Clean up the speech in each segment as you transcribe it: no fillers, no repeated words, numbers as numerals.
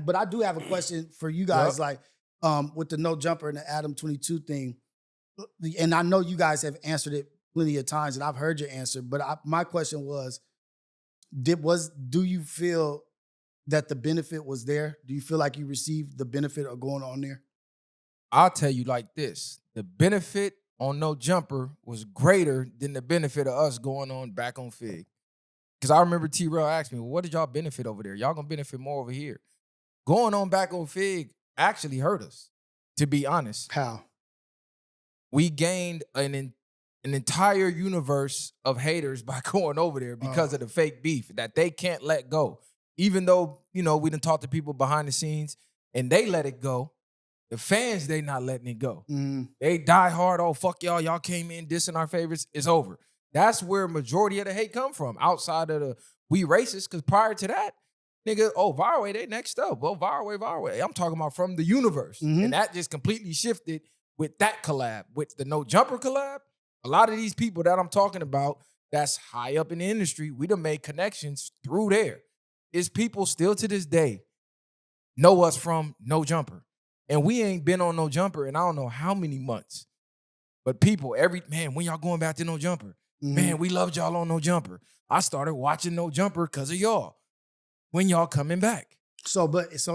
But I do have a question for you guys, like with the no jumper and the Adam 22 thing. And I know you guys have answered it plenty of times, and I've heard your answer. But my question was, do you feel that the benefit was there? Do you feel like you received the benefit of going on there? I'll tell you like this. The benefit on No Jumper was greater than the benefit of us going on back on Fig. Because I remember T-Rail asked me, well, what did y'all benefit over there? Y'all gonna benefit more over here. Going on back on Fig actually hurt us, to be honest. How? We gained an entire universe of haters by going over there because of the fake beef that they can't let go. Even though, we done talk to people behind the scenes and they let it go, the fans, they not letting it go. They die hard, oh, fuck y'all, y'all came in dissing our favorites, it's over. That's where majority of the hate come from, outside of the we racist, because prior to that, nigga, VwP, they next up. Well, VwP. I'm talking about from the universe. And that just completely shifted with that collab. With the No Jumper collab, a lot of these people that I'm talking about that's high up in the industry, we done made connections through there. It's people still to this day know us from No Jumper. And we ain't been on No Jumper in I don't know how many months. But people, when y'all going back to No Jumper? Man, we loved y'all on No Jumper. I started watching No Jumper because of y'all. When y'all coming back? So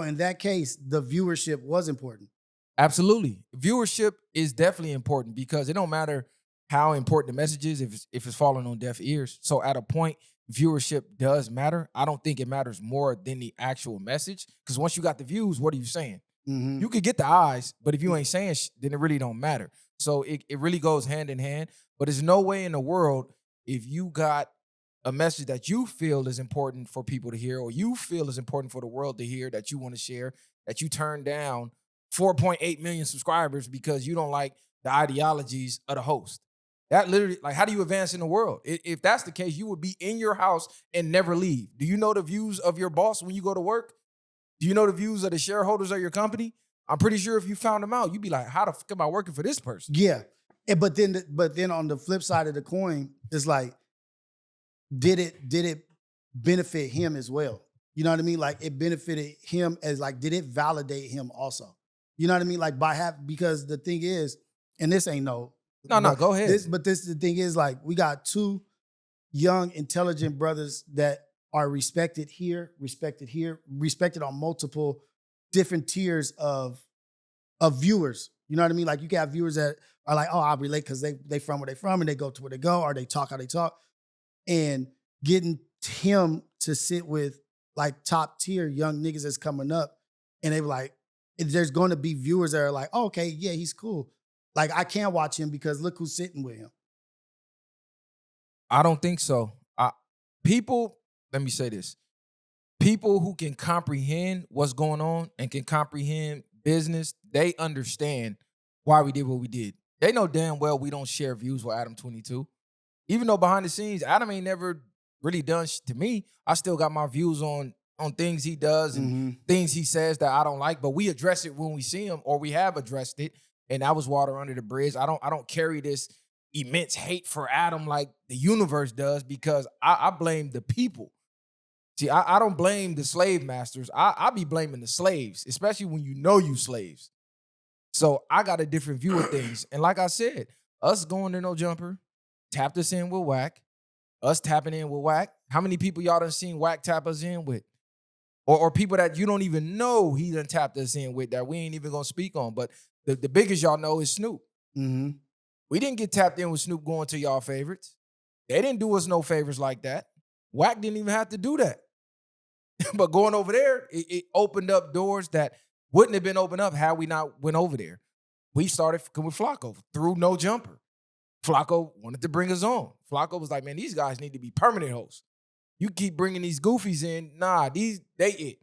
in that case, the viewership was important. Absolutely. Viewership is definitely important because it don't matter how important the message is if it's falling on deaf ears. So at a point, viewership does matter. I don't think it matters more than the actual message, because once you got the views, what are you saying? You could get the eyes, but if you ain't saying then it really don't matter. So it really goes hand in hand. But there's no way in the world, if you got a message that you feel is important for people to hear, or you feel is important for the world to hear, that you want to share, that you turn down 4.8 million subscribers because you don't like the ideologies of the host. That literally, like, how do you advance in the world? If that's the case, you would be in your house and never leave. Do you know the views of your boss when you go to work? Do you know the views of the shareholders of your company? I'm pretty sure if you found them out, you'd be like, how the fuck am I working for this person? Yeah. But then on the flip side of the coin, it's like, did it benefit him as well? You know what I mean? Like, it benefited him as, like, did it validate him also? You know what I mean? Like, because the thing is, and this ain't no, go ahead. The thing is, like, we got two young, intelligent brothers that are respected here, respected on multiple different tiers of viewers. You know what I mean? Like, you can have viewers that are like, oh, I relate because they from where they from and they go to where they go, or they talk how they talk. And getting him to sit with, like, top tier young niggas that's coming up, and they were like, there's going to be viewers that are like, oh, okay, yeah, he's cool. Like, I can't watch him because look who's sitting with him. I don't think so. People, let me say this. People who can comprehend what's going on and can comprehend business, they understand why we did what we did. They know damn well we don't share views with Adam 22. Even though behind the scenes, Adam ain't never really done shit to me. I still got my views on things he does and things he says that I don't like, but we address it when we see him, or we have addressed it, and that was water under the bridge. I don't carry this immense hate for Adam like the universe does, because I blame the people. See, I don't blame the slave masters. I be blaming the slaves, especially when you know you slaves. So I got a different view of things. And like I said, us going to No Jumper tapped us in with Whack. Us tapping in with Whack. How many people y'all done seen Whack tap us in with? Or people that you don't even know he done tapped us in with that we ain't even gonna speak on. But the biggest y'all know is Snoop. We didn't get tapped in with Snoop going to y'all favorites. They didn't do us no favors like that. Whack didn't even have to do that. But going over there, it opened up doors that wouldn't have been opened up had we not went over there. We started with Flacco through No Jumper. Flacco wanted to bring us on. Flacco was like, man, these guys need to be permanent hosts. You keep bringing these goofies in, nah, they it.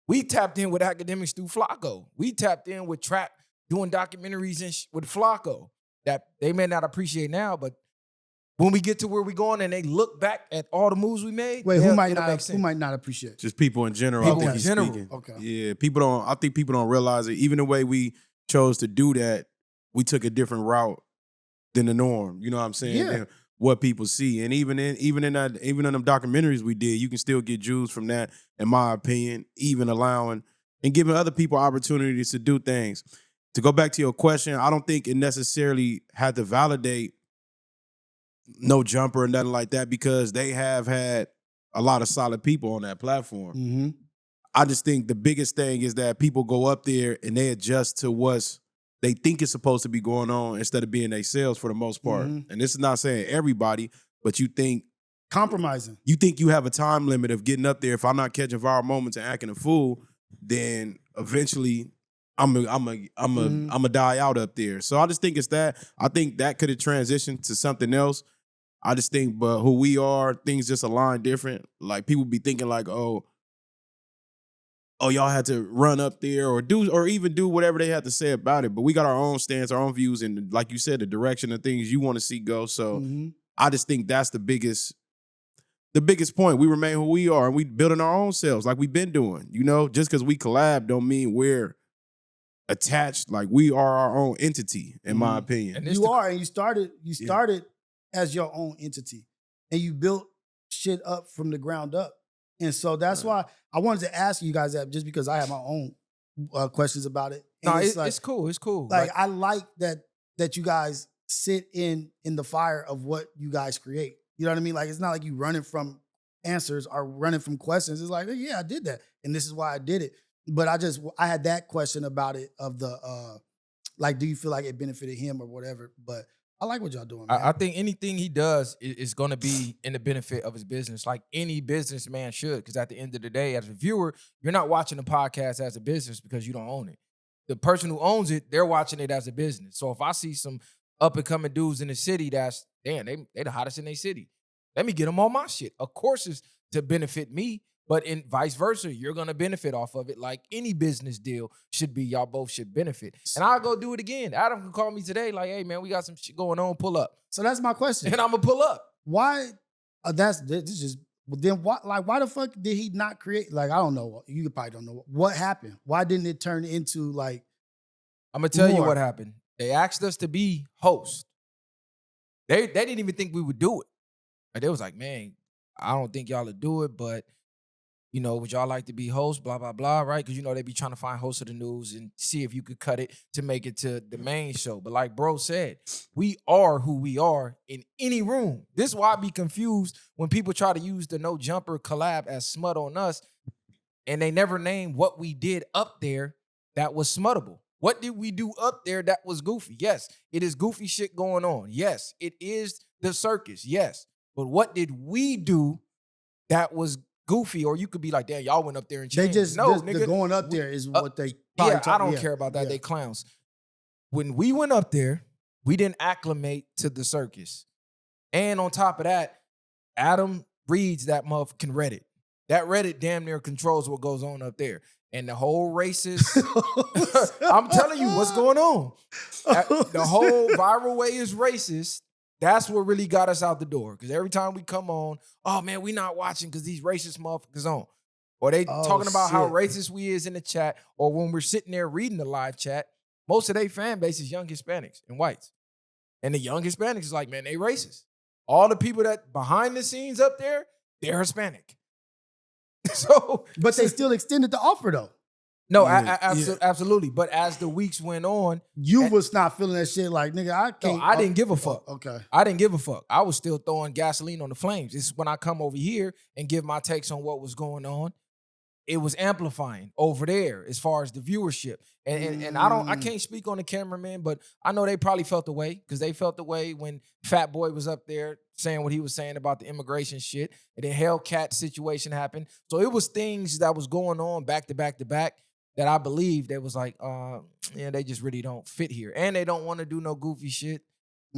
We tapped in with academics through Flacco. We tapped in with Trap doing documentaries and with Flacco that they may not appreciate now, but when we get to where we're going and they look back at all the moves we made, who might not appreciate? Just people in general. People in general. Speaking. Okay. Yeah, I think people don't realize it. Even the way we chose to do that, we took a different route than the norm. You know what I'm saying? Yeah. what people see. And even in them documentaries we did, you can still get Jews from that, in my opinion, even allowing and giving other people opportunities to do things. To go back to your question, I don't think it necessarily had to validate No Jumper or nothing like that, because they have had a lot of solid people on that platform. Mm-hmm. I just think the biggest thing is that people go up there and they adjust to what's they think is supposed to be going on instead of being themselves for the most part. Mm-hmm. And this is not saying everybody, but you think Compromising. you have a time limit of getting up there. If I'm not catching viral moments and acting a fool, then eventually I'm a die out up there. So I just think it's that. I think that could have transitioned to something else. I just think, but who we are, things just align different. Like people be thinking like, oh, y'all had to run up there or even do whatever they had to say about it. But we got our own stance, our own views, and like you said, the direction of things you want to see go. So I just think that's the biggest point. We remain who we are, and we building our own selves like we've been doing. You know, just because we collab don't mean we're attached. Like we are our own entity, in my opinion. And you started as your own entity, and you built shit up from the ground up. And so that's why I wanted to ask you guys that, just because I have my own questions about it. And No, it's it's cool. It's cool. Like I like that you guys sit in the fire of what you guys create. You know what I mean? Like it's not like you running from answers or running from questions. It's like, yeah, I did that, and this is why I did it. But I had that question about it of the like, do you feel like it benefited him or whatever? But I like what y'all doing, man. I think anything he does is going to be in the benefit of his business, like any businessman should. Because at the end of the day, as a viewer, you're not watching the podcast as a business because you don't own it. The person who owns it, they're watching it as a business. So if I see some up and coming dudes in the city that's, damn, they the hottest in their city, let me get them on my shit. Of course, it's to benefit me, but in vice versa, you're going to benefit off of it like any business deal should be. Y'all both should benefit. And I'll go do it again. Adam can call me today like, hey, man, we got some shit going on. Pull up. So that's my question. And I'm going to pull up. Why? This just, then why the fuck did he not create? Like, I don't know. You probably don't know. What happened? Why didn't it turn into like, I'm going to tell you more? what happened. They asked us to be hosts. They didn't even think we would do it. Like, they was like, man, I don't think y'all would do it, but you know, would y'all like to be hosts, blah, blah, blah, right? Because, you know, they be trying to find hosts of the news and see if you could cut it to make it to the main show. But like bro said, we are who we are in any room. This is why I be confused when people try to use the No Jumper collab as smut on us, and they never name what we did up there that was smuttable. What did we do up there that was goofy? Yes, it is goofy shit going on. Yes, it is the circus. Yes. But what did we do that was goofy? Or you could be like, damn, y'all went up there and changed. they just, no, the nigga. going up there is what they Yeah, I don't care about that. Yeah. They clowns. When we went up there, we didn't acclimate to the circus. And on top of that, Adam reads that motherfucking Reddit. That Reddit damn near controls what goes on up there. And the whole racist, I'm telling you what's going on. The whole viral way is racist. That's what really got us out the door. Because every time we come on, oh man, we not watching because these racist motherfuckers on. Or they talking about how racist we is in the chat. Or when we're sitting there reading the live chat, most of their fan base is young Hispanics and whites. And the young Hispanics is like, man, they racist. All the people that behind the scenes up there, they're Hispanic. So, but they still extended the offer though. No, absolutely. But as the weeks went on, you was not feeling that shit. Like, nigga, I can't. No, I didn't give a fuck. Okay, I didn't give a fuck. I was still throwing gasoline on the flames. It's when I come over here and give my takes on what was going on. It was amplifying over there as far as the viewership. And I can't speak on the cameraman, but I know they probably felt the way, because they felt the way when Fat Boy was up there saying what he was saying about the immigration shit. And then Hellcat situation happened. So it was things that was going on back to back to back that I believe they was like, yeah, they just really don't fit here. And they don't want to do no goofy shit.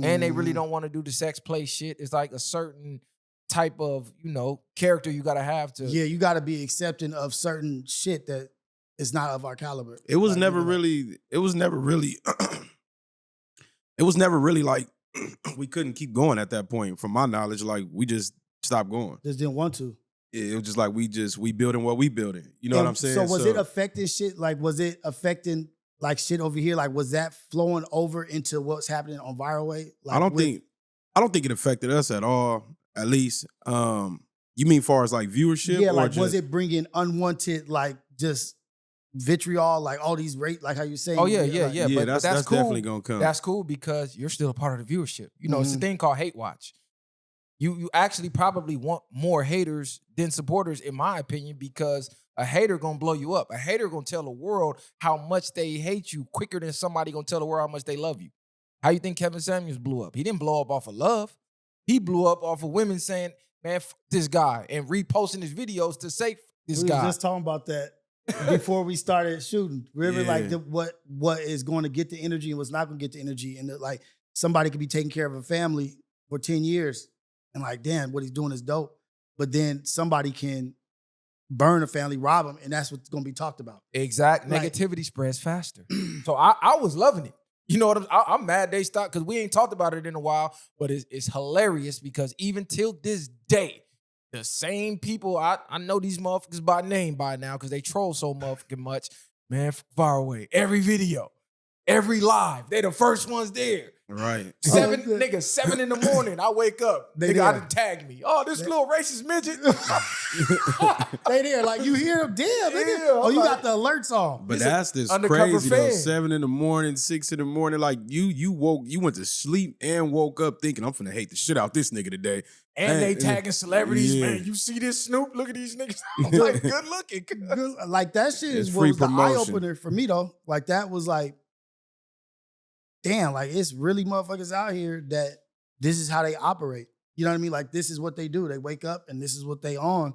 And they really don't want to do the sex play shit. It's like a certain type of, you know, character you got to have to. Yeah, you got to be accepting of certain shit that is not of our caliber. It was never really like we couldn't keep going at that point. From my knowledge, like we just stopped going. Just didn't want to. It was just like we building what we building. You know what I'm saying? So was it affecting shit? Like, was it affecting like shit over here? Like, was that flowing over into what's happening on Viral Way? Like, I don't I don't think it affected us at all. At least, you mean far as like viewership? Yeah, or like just, was it bringing unwanted like just vitriol, like all these rate, like how you saying? Oh yeah, like, yeah. Yeah, But that's cool. definitely gonna come. That's cool because you're still a part of the viewership. You know, it's a Mhm. thing called hate watch. You actually probably want more haters than supporters, in my opinion, because a hater gonna blow you up. A hater gonna tell the world how much they hate you quicker than somebody gonna tell the world how much they love you. How you think Kevin Samuels blew up? He didn't blow up off of love. He blew up off of women saying, "Man, f this guy," and reposting his videos to say, "F this we were guy." just talking about that before we started shooting. Remember, like Yeah. what is going to get the energy and what's not going to get the energy, and that, like somebody could be taking care of a family for 10 years, and like, damn, what he's doing is dope. But then somebody can burn a family, rob them, and that's what's going to be talked about. Exact Like- negativity spreads faster. So I was loving it. You know what I'm mad they stopped because we ain't talked about it in a while, but it's hilarious because even till this day, the same people, I know these motherfuckers by name by now because they troll so motherfucking much. Man, far away. Every video, every live, they the first ones there. Right. 7 good. nigga, 7 in the morning. I wake up. They Nigga, I there. done tagged me. Oh, this little racist midget. They there, like you hear them, damn. Nigga. Yeah, Oh, I'm you like- got the alerts on. But He's a that's this undercover crazy though. fan. 7 in the morning, 6 in the morning. Like you went to sleep and woke up thinking I'm finna hate the shit out this nigga today. And they Man, tagging celebrities. yeah. Man, you see this Snoop? Look at these niggas. I'm like, good looking. Good- like that shit It's is free was the eye promotion. opener for me though. Like that was like, damn, like it's really motherfuckers out here that this is how they operate. You know what I mean? Like this is what they do. They wake up and this is what they on,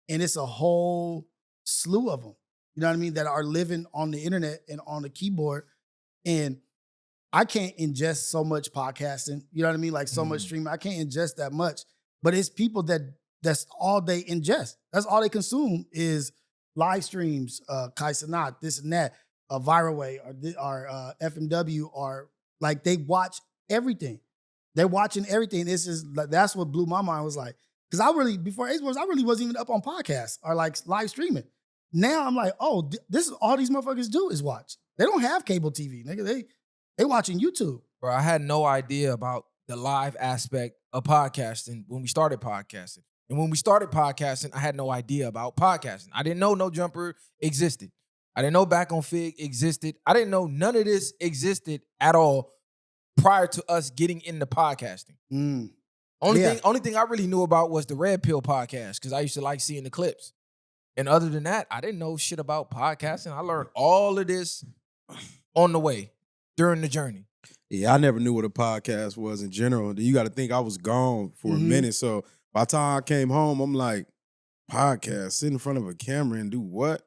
and it's a whole slew of them. You know what I mean? That are living on the internet and on the keyboard, and I can't ingest so much podcasting. You know what I mean? Like so much streaming. I can't ingest that much. But it's people that's all they ingest. That's all they consume is live streams, Kai Cenat, this and that, Viral Way, or FMW, or like they watch everything. They're watching everything. That's what blew my mind was like, because before Ace Wars, I really wasn't even up on podcasts or like live streaming. Now I'm like, oh, this is all these motherfuckers do is watch. They don't have cable TV, nigga. They watching YouTube. Bro, I had no idea about the live aspect of podcasting when we started podcasting. And when we started podcasting, I had no idea about podcasting. I didn't know No Jumper existed. I didn't know Back on Fig existed. I didn't know none of this existed at all prior to us getting into podcasting. Only thing I really knew about was the Red Pill podcast because I used to like seeing the clips. And other than that, I didn't know shit about podcasting. I learned all of this on the way during the journey. Yeah, I never knew what a podcast was in general. You got to think I was gone for a minute. So by the time I came home, I'm like, podcast, sit in front of a camera and do what?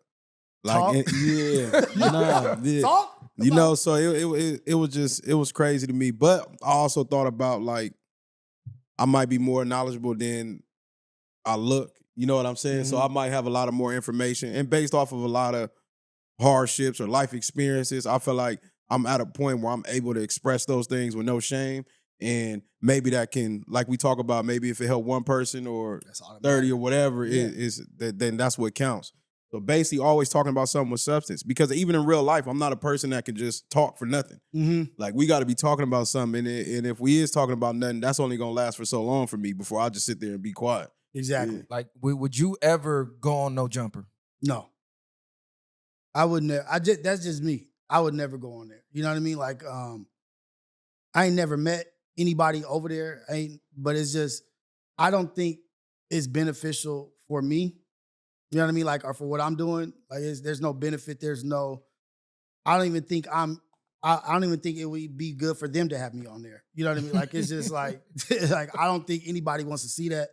Talk? Like, yeah. Talk? You know, so it was crazy to me. But I also thought about like, I might be more knowledgeable than I look. You know what I'm saying? So I might have a lot of more information. And based off of a lot of hardships or life experiences, I feel like I'm at a point where I'm able to express those things with no shame. And maybe that can, like we talk about, maybe if it helped one person or 30 or whatever, then that's what counts. So basically always talking about something with substance. Because even in real life, I'm not a person that can just talk for nothing. Like we got to be talking about something. And if we is talking about nothing, that's only going to last for so long for me before I just sit there and be quiet. Exactly. Yeah. Like, would you ever go on No Jumper? No. I would never. That's just me. I would never go on there. You know what I mean? Like, I ain't never met anybody over there. But it's just, I don't think it's beneficial for me. You know what I mean? Like, or for what I'm doing. Like, there's no benefit. I don't even think I don't even think it would be good for them to have me on there. You know what I mean? Like, it's just like, like I don't think anybody wants to see that.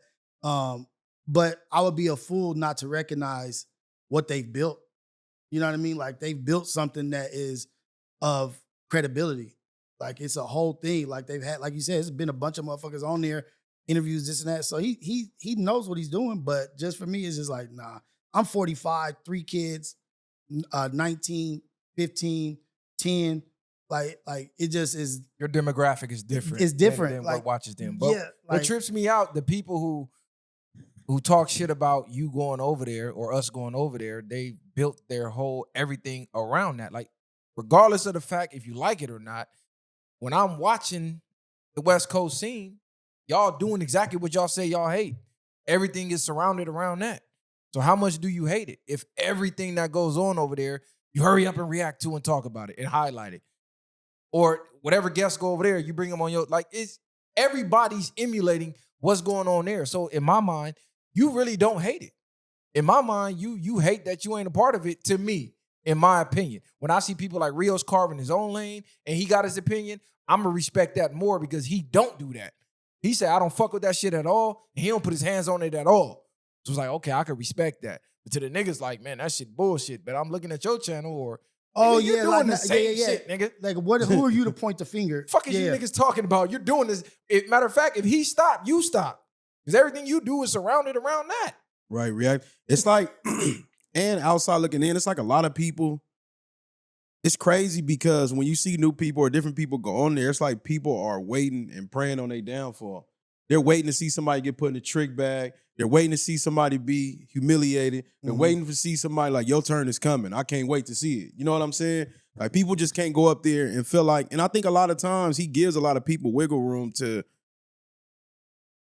But I would be a fool not to recognize what they've built. You know what I mean? Like they've built something that is of credibility. Like it's a whole thing. Like they've had, like you said, it's been a bunch of motherfuckers on there, interviews, this and that. So he knows what he's doing. But just for me, it's just like, nah. I'm 45, 3 kids, 19, 15, 10. Like it just is. Your demographic is different. It's different. Than Like, what watches them. But yeah, what like- trips me out, the people who talk shit about you going over there or us going over there, they built their whole everything around that. Like, regardless of the fact if you like it or not, when I'm watching the West Coast scene, y'all doing exactly what y'all say y'all hate. Everything is surrounded around that. So how much do you hate it? If everything that goes on over there, you hurry up and react to and talk about it and highlight it. Or whatever guests go over there, you bring them on your, like, it's everybody's emulating what's going on there. So in my mind, you really don't hate it. In my mind, you hate that you ain't a part of it, to me, in my opinion. When I see people like Rios carving his own lane and he got his opinion, I'm going to respect that more because he don't do that. He said, I don't fuck with that shit at all, and he don't put his hands on it at all. So it's like, okay, I can respect that. But to the niggas like, man, that shit bullshit, but I'm looking at your channel or, oh, nigga, you're doing the same shit, nigga. Like, who are you to point the finger? Fuck is you niggas talking about? You're doing this. Matter of fact, if he stopped, you stop. Because everything you do is surrounded around that. Right, react. It's like, and outside looking in, it's like a lot of people. It's crazy because when you see new people or different people go on there, it's like people are waiting and praying on their downfall. They're waiting to see somebody get put in a trick bag. They're waiting to see somebody be humiliated. They're waiting to see somebody like, your turn is coming. I can't wait to see it. You know what I'm saying? Like, people just can't go up there and feel like, and I think a lot of times he gives a lot of people wiggle room to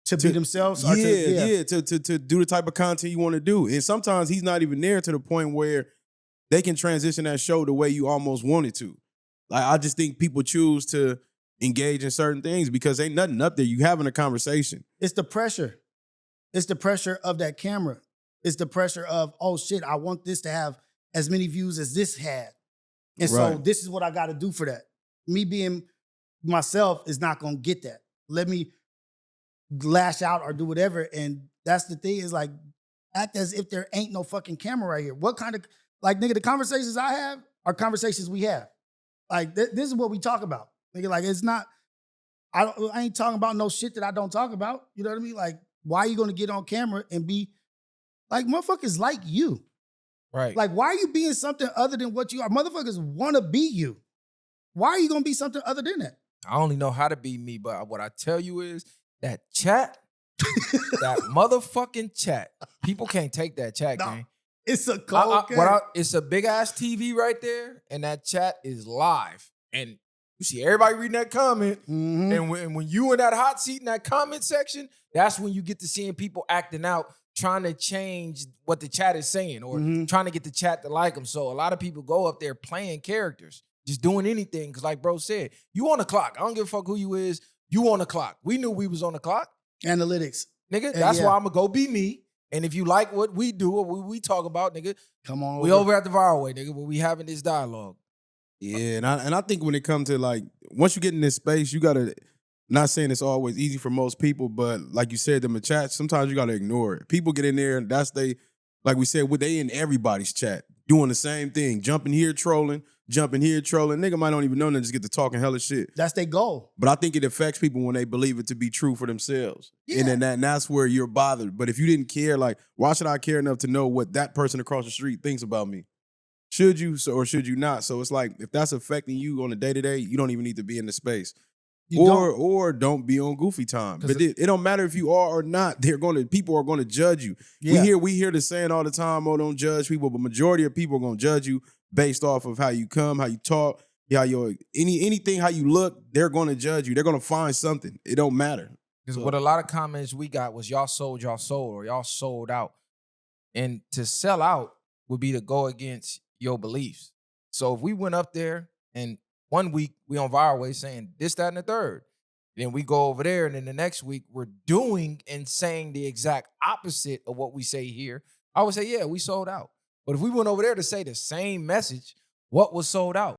be themselves? To do the type of content you want to do. And sometimes he's not even there to the point where they can transition that show the way you almost want it to. Like, I just think people choose to engage in certain things because ain't nothing up there. You having a conversation. It's the pressure. It's the pressure of that camera. It's the pressure of, oh shit, I want this to have as many views as this had. And so this is what I got to do for that. Me being myself is not going to get that. Let me lash out or do whatever. And that's the thing, is like, act as if there ain't no fucking camera right here. What kind of, like, nigga, the conversations I have are conversations we have. Like, this is what we talk about. Nigga, like, it's not, I ain't talking about no shit that I don't talk about. You know what I mean? Like, why are you going to get on camera and be, like, motherfuckers like you? Right. Like, why are you being something other than what you are? Motherfuckers want to be you. Why are you going to be something other than that? I only know how to be me, but what I tell you is that chat, that motherfucking chat, people can't take that chat, gang. It's a cold game. It's a big-ass TV right there, and that chat is live. And you see everybody reading that comment, and when you in that hot seat in that comment section, that's when you get to seeing people acting out, trying to change what the chat is saying or trying to get the chat to like them. So a lot of people go up there playing characters, just doing anything. Because like bro said, you on the clock. I don't give a fuck who you is. You on the clock. We knew we was on the clock. Analytics. Nigga, that's why I'm going to go be me. And if you like what we do or what we talk about, nigga, come on. We over at the VwP, nigga, where we having this dialogue. Yeah, and I think when it comes to, like, once you get in this space, you got to, not saying it's always easy for most people, but like you said, them in chat, sometimes you got to ignore it. People get in there and like we said, they in everybody's chat, doing the same thing, jumping here, trolling. Nigga might not even know and just get to talking hella shit. That's their goal. But I think it affects people when they believe it to be true for themselves. Yeah. And then that's where you're bothered. But if you didn't care, like, why should I care enough to know what that person across the street thinks about me? Should you or should you not? So it's like, if that's affecting you on a day-to-day, you don't even need to be in the space. Or don't be on goofy time. But it don't matter if you are or not. People are gonna judge you. Yeah. We hear the saying all the time, oh, don't judge people, but majority of people are gonna judge you based off of how you come, how you talk, how anything, how you look. They're gonna judge you. They're gonna find something. It don't matter. Because what a lot of comments we got was y'all sold, or y'all sold out. And to sell out would be to go against your beliefs. So if we went up there and 1 week we on VwP saying this, that, and the third, then we go over there and then the next week we're doing and saying the exact opposite of what we say here, I would say, yeah, we sold out. But if we went over there to say the same message, what was sold out?